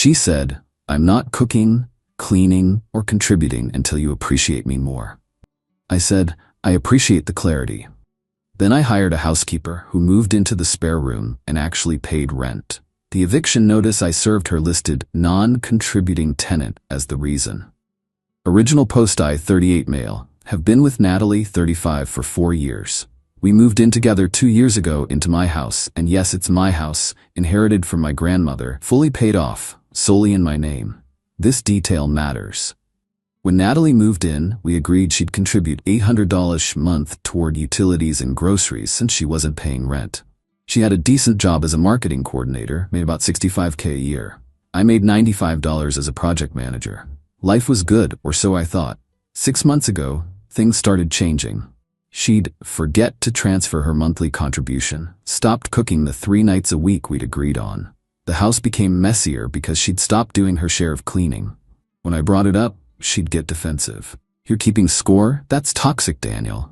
She said, "I'm not cooking, cleaning, or contributing until you appreciate me more." I said, "I appreciate the clarity." Then I hired a housekeeper who moved into the spare room and actually paid rent. The eviction notice I served her listed non-contributing tenant as the reason. Original post I 38 male, have been with Natalie 35 for 4 years. We moved in together 2 years ago into my house, and yes, it's my house, inherited from my grandmother, fully paid off, solely in my name. This detail matters. When Natalie moved in, we agreed she'd contribute $800 a month toward utilities and groceries since she wasn't paying rent. She had a decent job as a marketing coordinator, made about $65K a year. I made $95 as a project manager. Life was good, or so I thought. 6 months ago, things started changing. She'd forget to transfer her monthly contribution, stopped cooking the 3 nights a week we'd agreed on. The house became messier because she'd stopped doing her share of cleaning. When I brought it up, she'd get defensive. "You're keeping score? That's toxic, Daniel."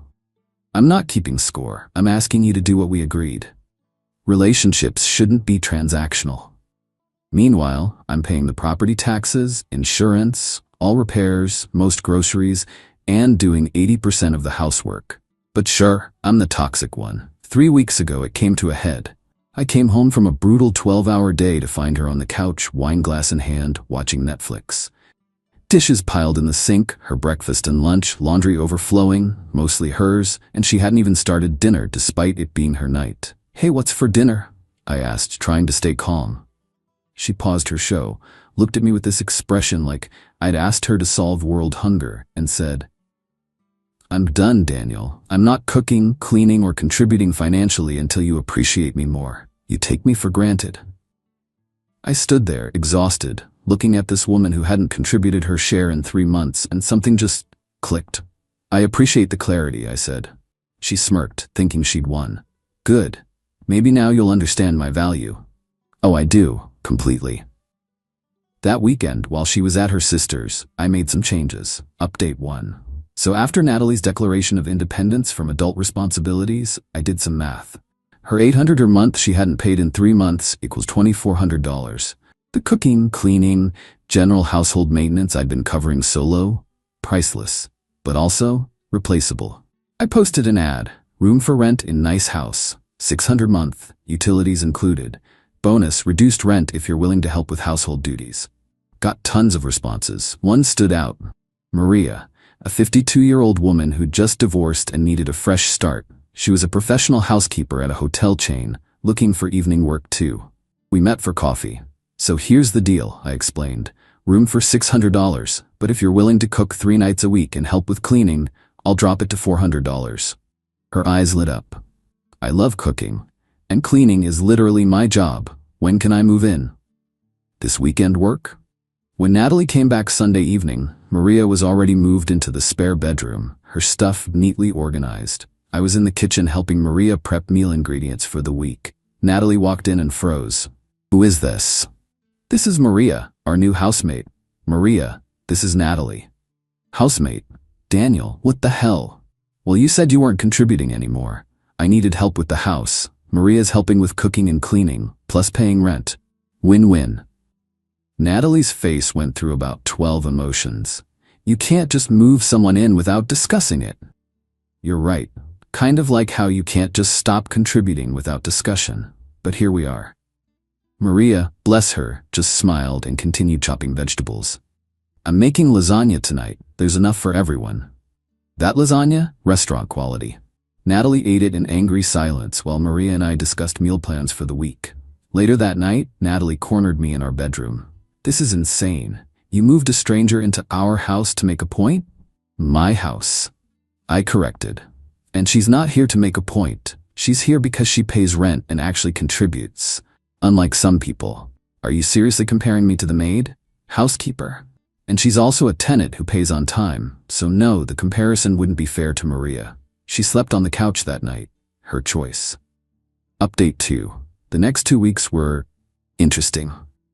"I'm not keeping score. I'm asking you to do what we agreed. Relationships shouldn't be transactional." Meanwhile, I'm paying the property taxes, insurance, all repairs, most groceries, and doing 80% of the housework. But sure, I'm the toxic one. 3 weeks ago it came to a head. I came home from a brutal 12-hour day to find her on the couch, wine glass in hand, watching Netflix. Dishes piled in the sink, her breakfast and lunch, laundry overflowing, mostly hers, and she hadn't even started dinner despite it being her night. "Hey, what's for dinner?" I asked, trying to stay calm. She paused her show, looked at me with this expression like I'd asked her to solve world hunger, and said, "I'm done, Daniel. I'm not cooking, cleaning, or contributing financially until you appreciate me more. You take me for granted." I stood there, exhausted, looking at this woman who hadn't contributed her share in 3 months, and something just clicked. "I appreciate the clarity," I said. She smirked, thinking she'd won. "Good. Maybe now you'll understand my value." "Oh, I do, completely." That weekend, while she was at her sister's, I made some changes. Update 1. So after Natalie's declaration of independence from adult responsibilities, I did some math. Her $800 a month she hadn't paid in 3 months equals $2,400. The cooking, cleaning, general household maintenance I'd been covering solo, priceless, but also replaceable. I posted an ad, room for rent in nice house, $600 month, utilities included. Bonus, reduced rent if you're willing to help with household duties. Got tons of responses. One stood out. Maria, a 52-year-old woman who'd just divorced and needed a fresh start. She was a professional housekeeper at a hotel chain, looking for evening work too. We met for coffee. "So here's the deal," I explained. "Room for $600, but if you're willing to cook 3 nights a week and help with cleaning, I'll drop it to $400. Her eyes lit up. "I love cooking, and cleaning is literally my job. When can I move in?" "This weekend work?" When Natalie came back Sunday evening, Maria was already moved into the spare bedroom, her stuff neatly organized. I was in the kitchen helping Maria prep meal ingredients for the week. Natalie walked in and froze. "Who is this?" "This is Maria, our new housemate." "Maria, this is Natalie." "Housemate? Daniel, what the hell?" "Well, you said you weren't contributing anymore. I needed help with the house. Maria's helping with cooking and cleaning, plus paying rent. Win-win." Natalie's face went through about 12 emotions. You can't just move someone in without discussing it. You're right. Kind of like how you can't just stop contributing without discussion. But here we are. Maria, bless her, just smiled and continued chopping vegetables. "I'm making lasagna tonight. There's enough for everyone." "That lasagna? Restaurant quality." Natalie ate it in angry silence while Maria and I discussed meal plans for the week. Later that night, Natalie cornered me in our bedroom. "This is insane. You moved a stranger into our house to make a point?" "My house," I corrected. "And she's not here to make a point. She's here because she pays rent and actually contributes. Unlike some people." "Are you seriously comparing me to the maid? Housekeeper? And she's also a tenant who pays on time, so no, the comparison wouldn't be fair to Maria. She slept on the couch that night. Her choice." Update 2. The next 2 weeks were interesting.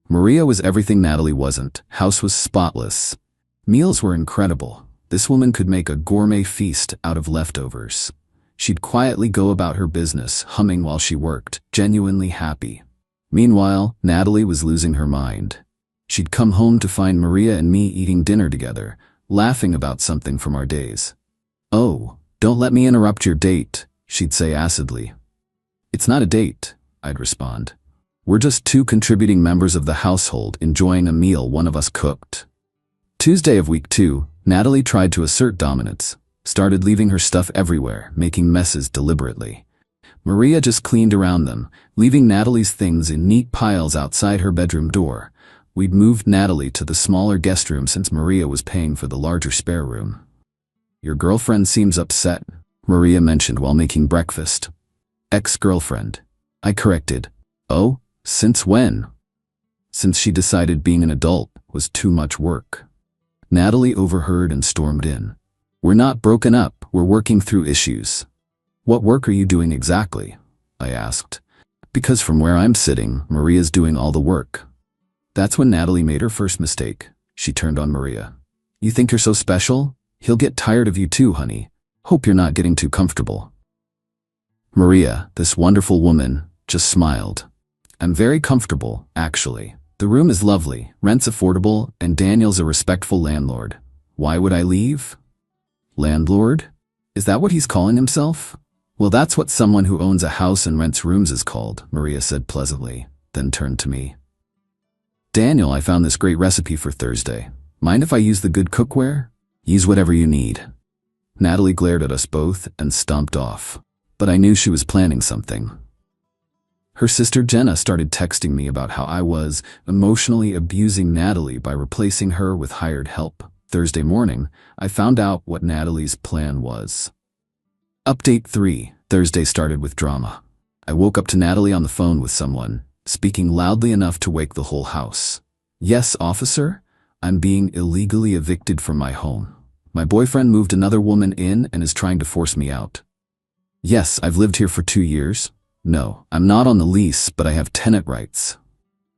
Maria was everything Natalie wasn't. House was spotless. Meals were incredible. This woman could make a gourmet feast out of leftovers. She'd quietly go about her business, humming while she worked, genuinely happy. Meanwhile, Natalie was losing her mind. She'd come home to find Maria and me eating dinner together, laughing about something from our days. "Oh, don't let me interrupt your date," she'd say acidly. "It's not a date," I'd respond. "We're just two contributing members of the household enjoying a meal one of us cooked." Tuesday of week 2, Natalie tried to assert dominance, started leaving her stuff everywhere, making messes deliberately. Maria just cleaned around them, leaving Natalie's things in neat piles outside her bedroom door. We'd moved Natalie to the smaller guest room since Maria was paying for the larger spare room. "Your girlfriend seems upset," Maria mentioned while making breakfast. "Ex-girlfriend," I corrected. "Oh, since when?" "Since she decided being an adult was too much work." Natalie overheard and stormed in. "We're not broken up, we're working through issues." "What work are you doing exactly?" I asked. Because from where I'm sitting, Maria's doing all the work. That's when Natalie made her first mistake. She turned on Maria. "You think you're so special? He'll get tired of you too, honey. Hope you're not getting too comfortable." Maria, this wonderful woman, just smiled. "I'm very comfortable, actually. The room is lovely, rent's affordable, and Daniel's a respectful landlord. Why would I leave?" "Landlord? Is that what he's calling himself?" "Well, that's what someone who owns a house and rents rooms is called," Maria said pleasantly, then turned to me. "Daniel, I found this great recipe for Thursday. Mind if I use the good cookware?" "Use whatever you need." Natalie glared at us both and stomped off. But I knew she was planning something. Her sister Jenna started texting me about how I was emotionally abusing Natalie by replacing her with hired help. Thursday morning, I found out what Natalie's plan was. Update 3. Thursday started with drama. I woke up to Natalie on the phone with someone, speaking loudly enough to wake the whole house. "Yes, officer? I'm being illegally evicted from my home. My boyfriend moved another woman in and is trying to force me out." "Yes, I've lived here for 2 years. No, I'm not on the lease, but I have tenant rights."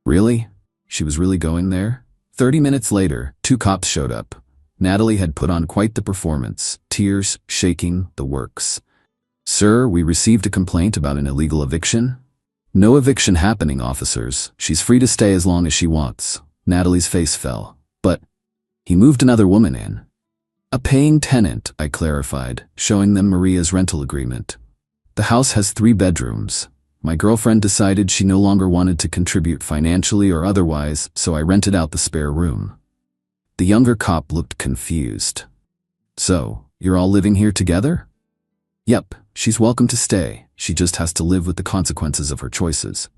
"Really?" She was really going there? 30 minutes later, 2 cops showed up. Natalie had put on quite the performance, tears, shaking, the works. "Sir, we received a complaint about an illegal eviction." "No eviction happening, officers. She's free to stay as long as she wants." Natalie's face fell. "But he moved another woman in." "A paying tenant," I clarified, showing them Maria's rental agreement. "The house has 3 bedrooms. My girlfriend decided she no longer wanted to contribute financially or otherwise, so I rented out the spare room." The younger cop looked confused. "So, you're all living here together?" "Yep, she's welcome to stay. She just has to live with the consequences of her choices."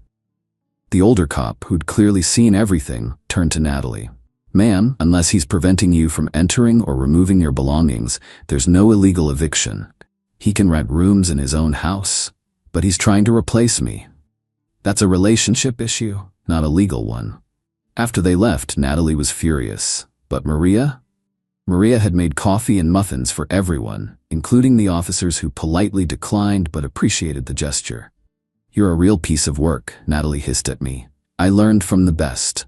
The older cop, who'd clearly seen everything, turned to Natalie. "Ma'am, unless he's preventing you from entering or removing your belongings, there's no illegal eviction. He can rent rooms in his own house, but he's trying to replace me." "That's a relationship issue, not a legal one." After they left, Natalie was furious. But Maria? Maria had made coffee and muffins for everyone, including the officers who politely declined but appreciated the gesture. "You're a real piece of work," Natalie hissed at me. "I learned from the best."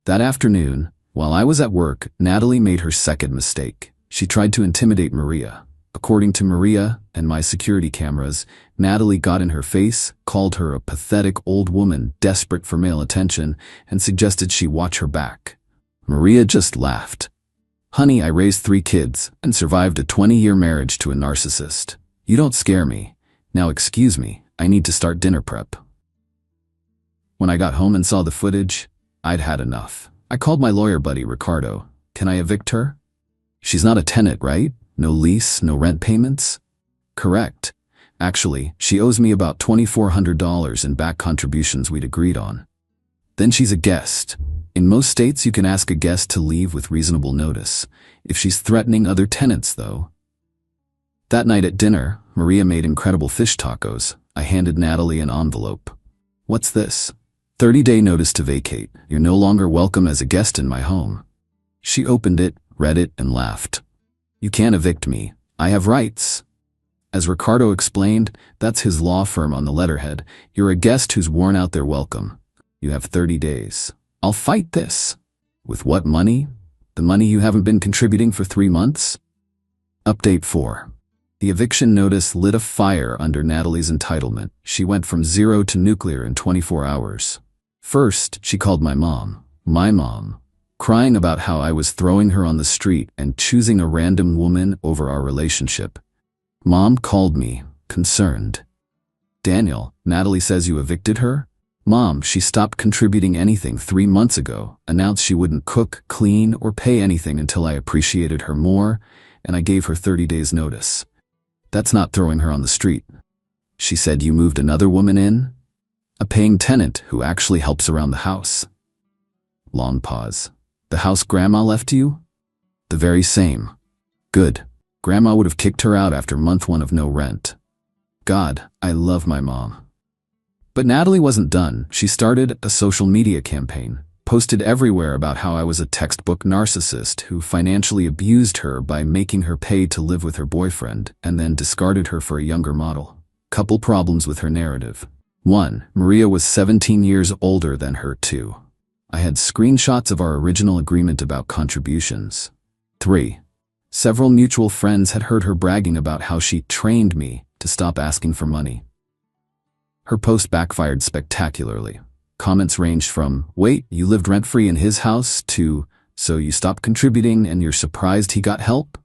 That afternoon, while I was at work, Natalie made her second mistake. She tried to intimidate Maria. According to Maria and my security cameras, Natalie got in her face, called her a pathetic old woman desperate for male attention, and suggested she watch her back. Maria just laughed. "Honey, I raised 3 kids and survived a 20-year marriage to a narcissist. You don't scare me. Now excuse me, I need to start dinner prep." When I got home and saw the footage, I'd had enough. I called my lawyer buddy, Ricardo. "Can I evict her?" "She's not a tenant, right? No lease, no rent payments?" "Correct. Actually, she owes me about $2,400 in back contributions we'd agreed on." "Then she's a guest. In most states, you can ask a guest to leave with reasonable notice. If she's threatening other tenants, though." That night at dinner, Maria made incredible fish tacos. I handed Natalie an envelope. "What's this?" 30-day notice to vacate. You're no longer welcome as a guest in my home." She opened it, read it, and laughed. "You can't evict me. I have rights." As Ricardo explained, that's his law firm on the letterhead. You're a guest who's worn out their welcome. You have 30 days. I'll fight this. With what money? The money you haven't been contributing for 3 months? Update 4. The eviction notice lit a fire under Natalie's entitlement. She went from 0 to nuclear in 24 hours. First, she called my mom. My mom, crying about how I was throwing her on the street and choosing a random woman over our relationship. Mom called me, concerned. Daniel, Natalie says you evicted her? Mom, she stopped contributing anything 3 months ago, announced she wouldn't cook, clean, or pay anything until I appreciated her more, and I gave her 30 days notice. That's not throwing her on the street. She said you moved another woman in? A paying tenant who actually helps around the house. Long pause. The house Grandma left you? The very same. Good. Grandma would have kicked her out after month 1 of no rent. God, I love my mom. But Natalie wasn't done. She started a social media campaign, posted everywhere about how I was a textbook narcissist who financially abused her by making her pay to live with her boyfriend and then discarded her for a younger model. Couple problems with her narrative. 1. Maria was 17 years older than her. 2. I had screenshots of our original agreement about contributions. 3. Several mutual friends had heard her bragging about how she trained me to stop asking for money. Her post backfired spectacularly. Comments ranged from, "Wait, you lived rent-free in his house," to, "So you stopped contributing and you're surprised he got help?"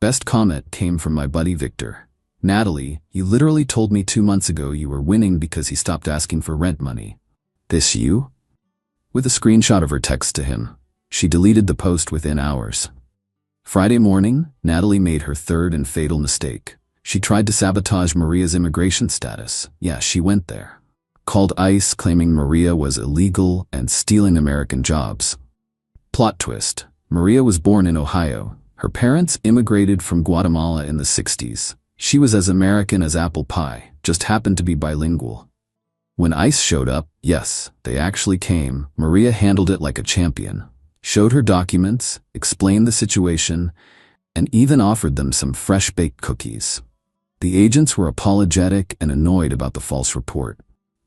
Best comment came from my buddy Victor. "Natalie, you literally told me 2 months ago you were winning because he stopped asking for rent money. This you?" With a screenshot of her text to him. She deleted the post within hours. Friday morning, Natalie made her third and fatal mistake. She tried to sabotage Maria's immigration status. Yeah, she went there. Called ICE claiming Maria was illegal and stealing American jobs. Plot twist. Maria was born in Ohio. Her parents immigrated from Guatemala in the 60s. She was as American as apple pie, just happened to be bilingual. When ICE showed up, yes, they actually came, Maria handled it like a champion. Showed her documents, explained the situation, and even offered them some fresh-baked cookies. The agents were apologetic and annoyed about the false report.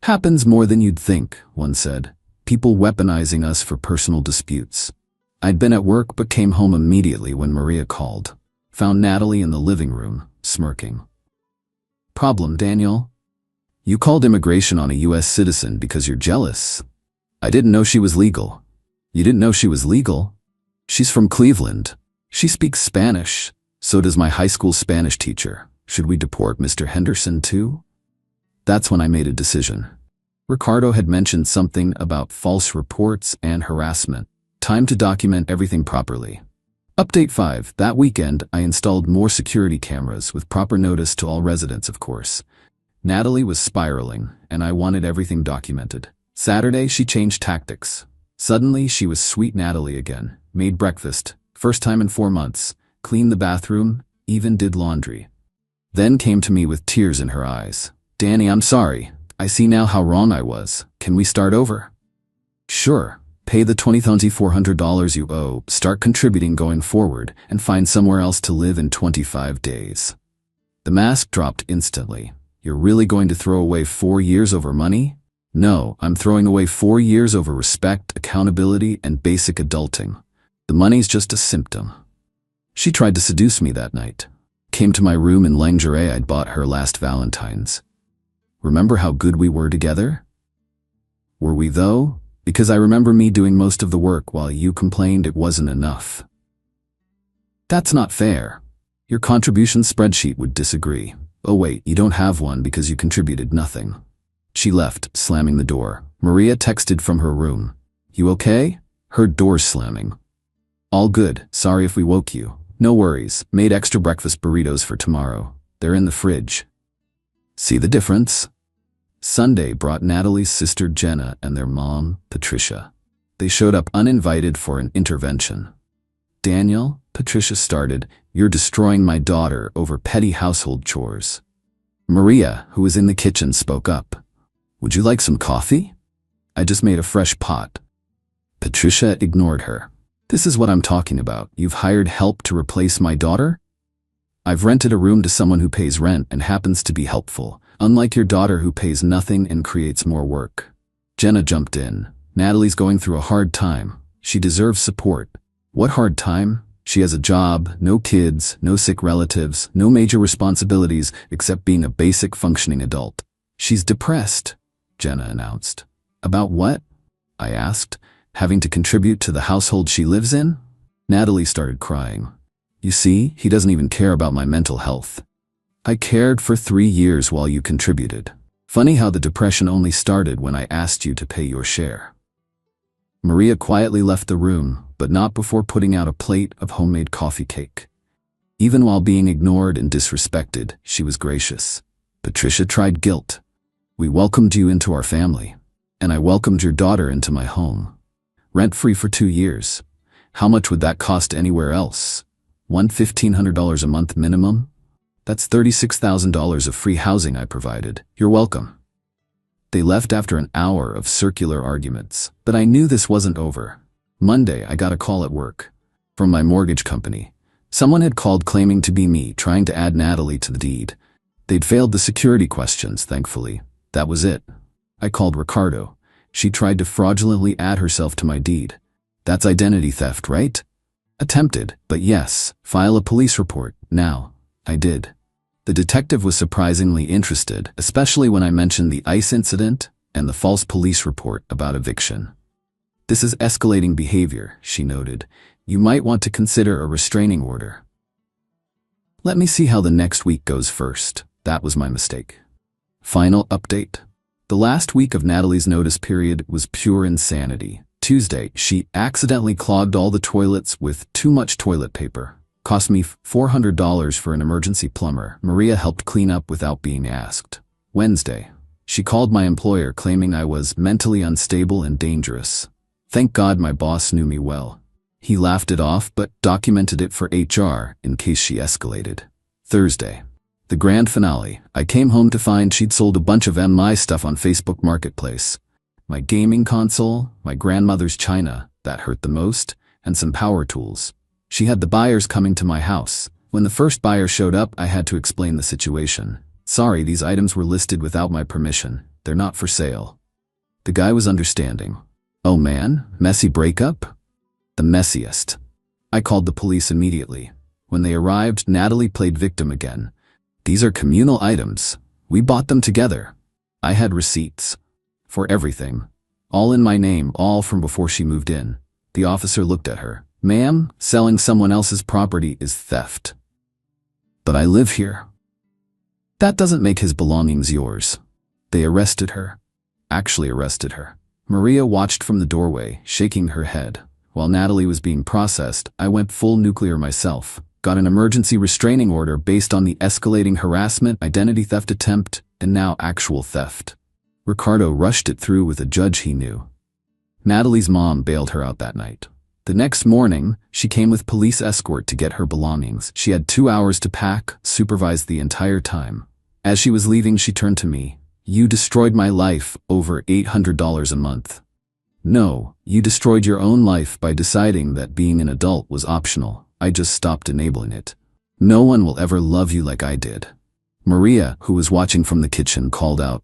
"Happens more than you'd think," one said. "People weaponizing us for personal disputes." I'd been at work but came home immediately when Maria called. Found Natalie in the living room, smirking. "Problem, Daniel? You called immigration on a US citizen because you're jealous. I didn't know she was legal." "You didn't know she was legal? She's from Cleveland. She speaks Spanish. So does my high school Spanish teacher. Should we deport Mr. Henderson too?" That's when I made a decision. Ricardo had mentioned something about false reports and harassment. Time to document everything properly. Update 5. That weekend, I installed more security cameras with proper notice to all residents, of course. Natalie was spiraling, and I wanted everything documented. Saturday, she changed tactics. Suddenly, she was sweet Natalie again. Made breakfast, first time in 4 months, cleaned the bathroom, even did laundry. Then came to me with tears in her eyes. "Danny, I'm sorry. I see now how wrong I was. Can we start over?" "Sure. Pay the $20,400 you owe, start contributing going forward, and find somewhere else to live in 25 days. The mask dropped instantly. "You're really going to throw away 4 years over money?" "No, I'm throwing away 4 years over respect, accountability, and basic adulting. The money's just a symptom." She tried to seduce me that night. Came to my room in lingerie I'd bought her last Valentine's. "Remember how good we were together?" "Were we though? Because I remember me doing most of the work while you complained it wasn't enough." "That's not fair. Your contribution spreadsheet would disagree." "Oh wait, you don't have one because you contributed nothing." She left, slamming the door. Maria texted from her room. "You okay?" Heard doors slamming. "All good, sorry if we woke you." "No worries, made extra breakfast burritos for tomorrow. They're in the fridge." See the difference? Sunday brought Natalie's sister Jenna and their mom, Patricia. They showed up uninvited for an intervention. "Daniel," Patricia started, "you're destroying my daughter over petty household chores." Maria, who was in the kitchen, spoke up. "Would you like some coffee? I just made a fresh pot." Patricia ignored her. "This is what I'm talking about. You've hired help to replace my daughter? I've rented a room to someone who pays rent and happens to be helpful, unlike your daughter who pays nothing and creates more work." Jenna jumped in. "Natalie's going through a hard time. She deserves support." "What hard time? She has a job, no kids, no sick relatives, no major responsibilities except being a basic functioning adult." "She's depressed," Jenna announced. "About what?" I asked. having to contribute to the household she lives in? Natalie started crying. You see, he doesn't even care about my mental health. I cared for 3 years while you contributed. Funny how the depression only started when I asked you to pay your share. Maria quietly left the room, but not before putting out a plate of homemade coffee cake. Even while being ignored and disrespected, she was gracious. Patricia tried guilt. We welcomed you into our family, and I welcomed your daughter into my home. Rent-free for 2 years. How much would that cost anywhere else? $1,500 a month minimum? That's $36,000 of free housing I provided. You're welcome. They left after an hour of circular arguments, but I knew this wasn't over. Monday, I got a call at work from my mortgage company. Someone had called claiming to be me, trying to add Natalie to the deed. They'd failed the security questions, thankfully. That was it. I called Ricardo. She tried to fraudulently add herself to my deed. That's identity theft, right? Attempted, but yes, file a police report, now. I did. The detective was surprisingly interested, especially when I mentioned the ICE incident and the false police report about eviction. This is escalating behavior, she noted. You might want to consider a restraining order. Let me see how the next week goes first. That was my mistake. Final update. The last week of Natalie's notice period was pure insanity. Tuesday, she accidentally clogged all the toilets with too much toilet paper. Cost me $400 for an emergency plumber. Maria helped clean up without being asked. Wednesday, she called my employer claiming I was mentally unstable and dangerous. Thank God my boss knew me well. He laughed it off but documented it for HR in case she escalated. Thursday, the grand finale. I came home to find she'd sold a bunch of MI stuff on Facebook Marketplace. My gaming console, my grandmother's china, that hurt the most, and some power tools. She had the buyers coming to my house. When the first buyer showed up, I had to explain the situation. Sorry, these items were listed without my permission. They're not for sale. The guy was understanding. Oh man, messy breakup? The messiest. I called the police immediately. When they arrived, Natalie played victim again. These are communal items. We bought them together. I had receipts. For everything. All in my name, all from before she moved in. The officer looked at her. Ma'am, selling someone else's property is theft. But I live here. That doesn't make his belongings yours. They arrested her. Actually arrested her. Maria watched from the doorway, shaking her head. While Natalie was being processed, I went full nuclear myself. Got an emergency restraining order based on the escalating harassment, identity theft attempt, and now actual theft. Ricardo rushed it through with a judge he knew. Natalie's mom bailed her out that night. The next morning, she came with police escort to get her belongings. She had 2 hours to pack, supervised the entire time. As she was leaving, she turned to me. You destroyed my life, over $800 a month. No, you destroyed your own life by deciding that being an adult was optional. I just stopped enabling it. No one will ever love you like I did. Maria, who was watching from the kitchen, called out.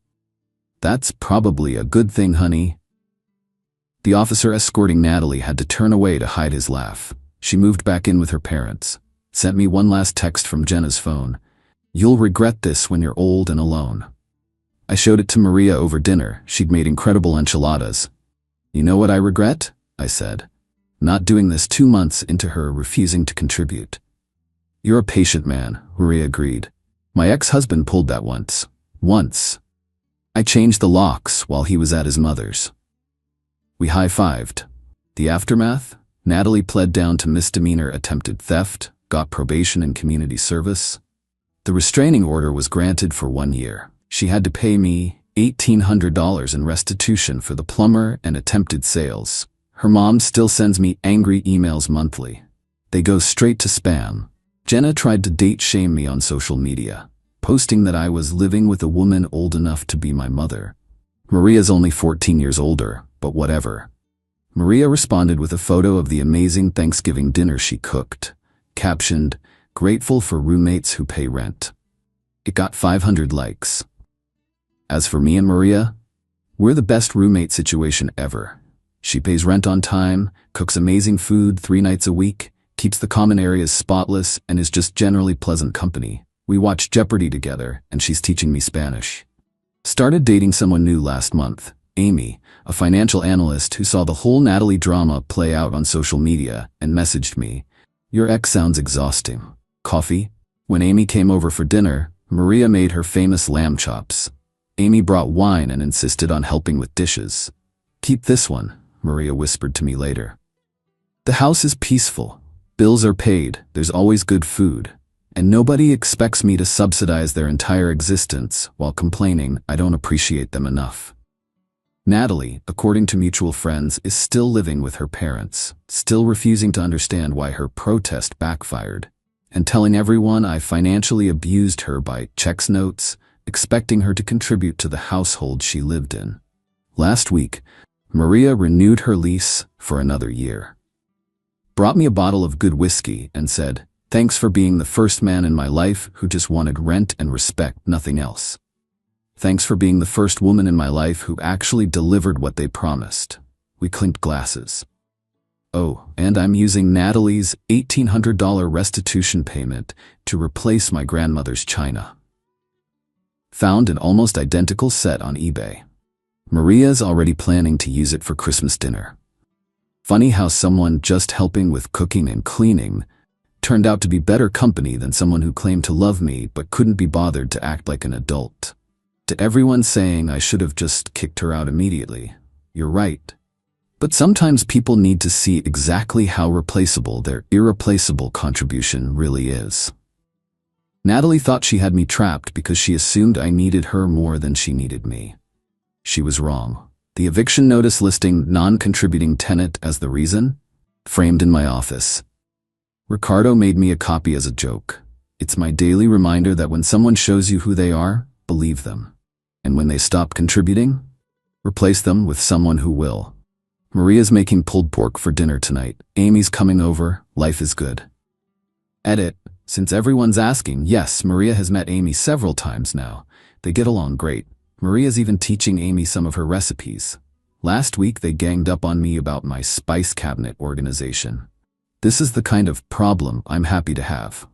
That's probably a good thing, honey. The officer escorting Natalie had to turn away to hide his laugh. She moved back in with her parents. Sent me one last text from Jenna's phone. You'll regret this when you're old and alone. I showed it to Maria over dinner. She'd made incredible enchiladas. You know what I regret? I said. Not doing this 2 months into her refusing to contribute. You're a patient man, Maria agreed. My ex-husband pulled that once. Once. I changed the locks while he was at his mother's. We high-fived. The aftermath? Natalie pled down to misdemeanor attempted theft, got probation and community service. The restraining order was granted for 1 year. She had to pay me $1,800 in restitution for the plumber and attempted sales. Her mom still sends me angry emails monthly. They go straight to spam. Jenna tried to date shame me on social media, posting that I was living with a woman old enough to be my mother. Maria's only 14 years older, but whatever. Maria responded with a photo of the amazing Thanksgiving dinner she cooked, captioned, "Grateful for roommates who pay rent." It got 500 likes. As for me and Maria, we're the best roommate situation ever. She pays rent on time, cooks amazing food 3 nights a week, keeps the common areas spotless, and is just generally pleasant company. We watch Jeopardy together, and she's teaching me Spanish. Started dating someone new last month. Amy, a financial analyst who saw the whole Natalie drama play out on social media, and messaged me, "Your ex sounds exhausting. Coffee?" When Amy came over for dinner, Maria made her famous lamb chops. Amy brought wine and insisted on helping with dishes. "Keep this one," Maria whispered to me later. "The house is peaceful. Bills are paid, there's always good food. And nobody expects me to subsidize their entire existence while complaining I don't appreciate them enough." Natalie, according to mutual friends, is still living with her parents, still refusing to understand why her protest backfired, and telling everyone I financially abused her by checks notes, expecting her to contribute to the household she lived in. Last week, Maria renewed her lease for another year. Brought me a bottle of good whiskey and said, "Thanks for being the first man in my life who just wanted rent and respect, nothing else. Thanks for being the first woman in my life who actually delivered what they promised." We clinked glasses. "Oh, and I'm using Natalie's $1,800 restitution payment to replace my grandmother's china. Found an almost identical set on eBay. Maria's already planning to use it for Christmas dinner." Funny how someone just helping with cooking and cleaning turned out to be better company than someone who claimed to love me but couldn't be bothered to act like an adult. To everyone saying I should have just kicked her out immediately, you're right. But sometimes people need to see exactly how replaceable their irreplaceable contribution really is. Natalie thought she had me trapped because she assumed I needed her more than she needed me. She was wrong. The eviction notice listing non-contributing tenant as the reason? Framed in my office. Ricardo made me a copy as a joke. It's my daily reminder that when someone shows you who they are, believe them. And when they stop contributing, replace them with someone who will. Maria's making pulled pork for dinner tonight. Amy's coming over. Life is good. Edit. Since everyone's asking, yes, Maria has met Amy several times now. They get along great. Maria's even teaching Amy some of her recipes. Last week they ganged up on me about my spice cabinet organization. This is the kind of problem I'm happy to have.